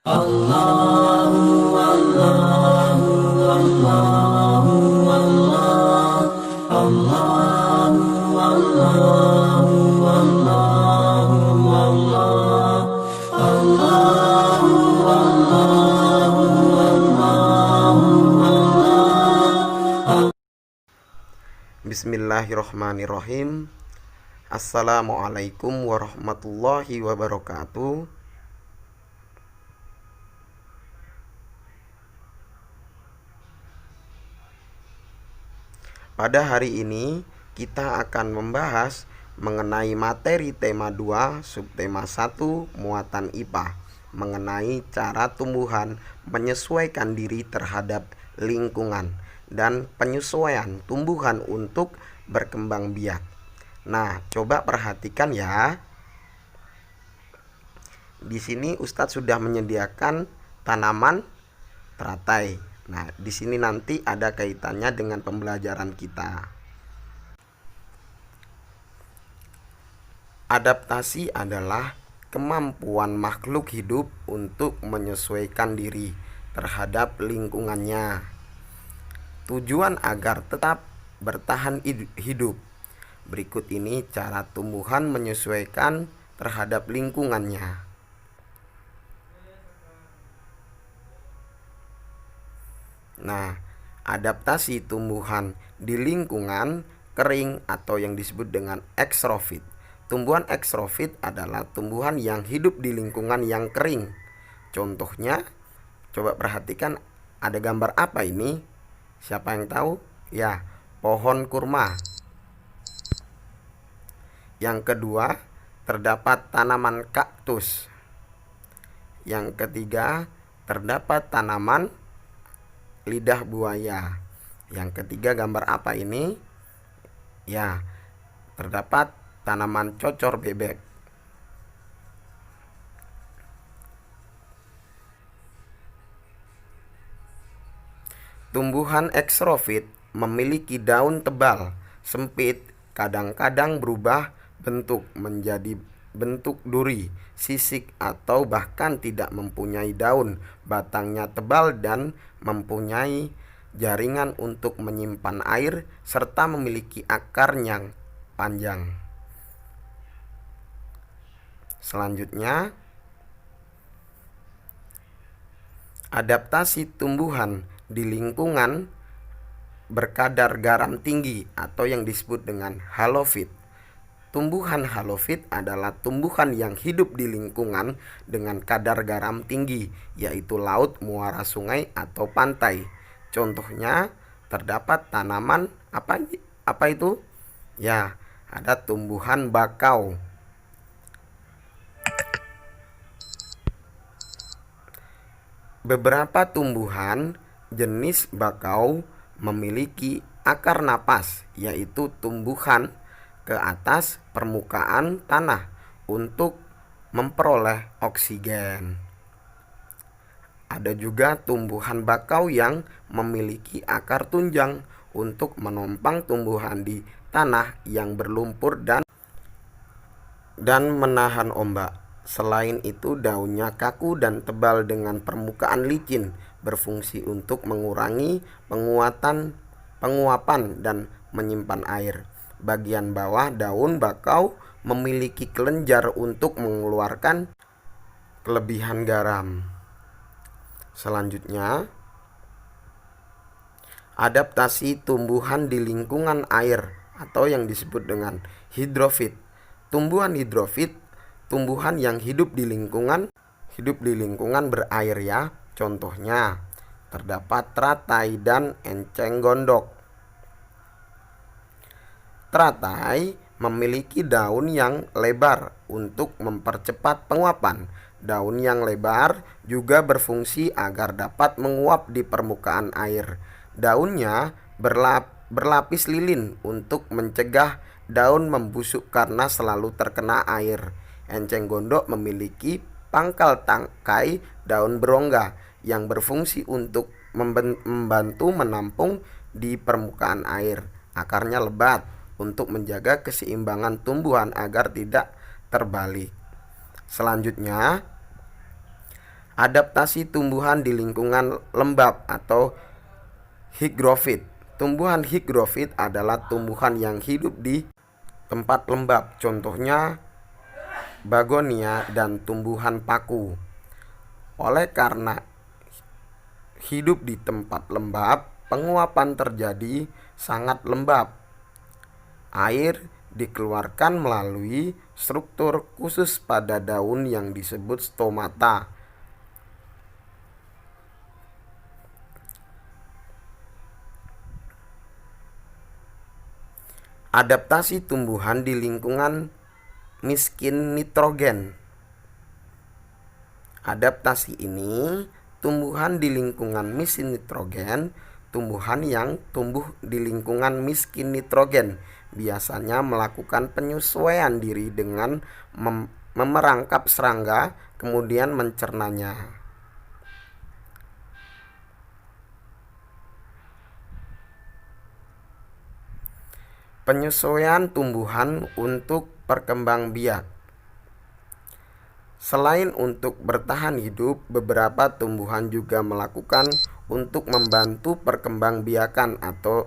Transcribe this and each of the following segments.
Allahu Allahu Allahu Allah Allahu Allahu Allahu Allah Allahu Allahu Allahu Allah. Bismillahirrohmanirrohim. Assalamualaikum warahmatullahi wabarakatuh. Pada hari ini kita akan membahas mengenai materi tema 2 subtema 1 muatan IPA, mengenai cara tumbuhan menyesuaikan diri terhadap lingkungan dan penyesuaian tumbuhan untuk berkembang biak. Nah, coba perhatikan ya. Di sini Ustadz sudah menyediakan tanaman teratai. Nah, di sini nanti ada kaitannya dengan pembelajaran kita. Adaptasi adalah kemampuan makhluk hidup untuk menyesuaikan diri terhadap lingkungannya. Tujuan agar tetap bertahan hidup. Berikut ini cara tumbuhan menyesuaikan terhadap lingkungannya. Nah, adaptasi tumbuhan di lingkungan kering atau yang disebut dengan ekstrofit. Tumbuhan ekstrofit adalah tumbuhan yang hidup di lingkungan yang kering. Contohnya, coba perhatikan ada gambar apa ini? Siapa yang tahu? Ya, pohon kurma. Yang kedua, terdapat tanaman kaktus. Yang ketiga, terdapat tanaman lidah buaya. Yang ketiga gambar apa ini? Ya, terdapat tanaman cocor bebek. Tumbuhan ekstrofit memiliki daun tebal, sempit, kadang-kadang berubah bentuk menjadi bentuk duri, sisik atau bahkan tidak mempunyai daun. Batangnya tebal dan mempunyai jaringan untuk menyimpan air serta memiliki akar yang panjang. Selanjutnya, adaptasi tumbuhan di lingkungan berkadar garam tinggi atau yang disebut dengan halofit. Tumbuhan halofit adalah tumbuhan yang hidup di lingkungan dengan kadar garam tinggi, yaitu laut, muara sungai, atau pantai. Contohnya, terdapat tanaman apa itu? Ya, ada tumbuhan bakau. Beberapa tumbuhan jenis bakau memiliki akar napas, yaitu tumbuhan ke atas permukaan tanah untuk memperoleh oksigen. Ada juga tumbuhan bakau yang memiliki akar tunjang untuk menopang tumbuhan di tanah yang berlumpur dan menahan ombak. Selain itu, daunnya kaku dan tebal dengan permukaan licin, berfungsi untuk mengurangi penguapan dan menyimpan air. Bagian bawah daun bakau memiliki kelenjar untuk mengeluarkan kelebihan garam. Selanjutnya, adaptasi tumbuhan di lingkungan air atau yang disebut dengan hidrofit. Tumbuhan hidrofit, tumbuhan yang hidup di lingkungan berair ya. Contohnya, terdapat teratai dan enceng gondok. Teratai memiliki daun yang lebar untuk mempercepat penguapan. Daun yang lebar juga berfungsi agar dapat menguap di permukaan air. Daunnya berlapis lilin untuk mencegah daun membusuk karena selalu terkena air. Enceng gondok memiliki pangkal tangkai daun berongga yang berfungsi untuk membantu menampung di permukaan air. Akarnya lebat untuk menjaga keseimbangan tumbuhan agar tidak terbalik. Selanjutnya, Adaptasi tumbuhan di lingkungan lembab atau higrofit. Tumbuhan higrofit adalah tumbuhan yang hidup di tempat lembab, contohnya begonia dan tumbuhan paku. Oleh karena hidup di tempat lembab, penguapan terjadi sangat lembab. Air dikeluarkan melalui struktur khusus pada daun yang disebut stomata. Adaptasi tumbuhan di lingkungan miskin nitrogen. Adaptasi ini, tumbuhan di lingkungan miskin nitrogen, tumbuhan yang tumbuh di lingkungan miskin nitrogen biasanya melakukan penyesuaian diri dengan memerangkap serangga, kemudian mencernanya. Penyesuaian tumbuhan untuk perkembangbiak. Selain untuk bertahan hidup, beberapa tumbuhan juga melakukan untuk membantu perkembangbiakan atau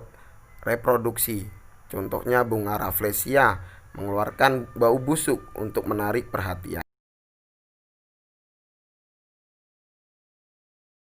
reproduksi. Contohnya bunga rafflesia mengeluarkan bau busuk untuk menarik perhatian.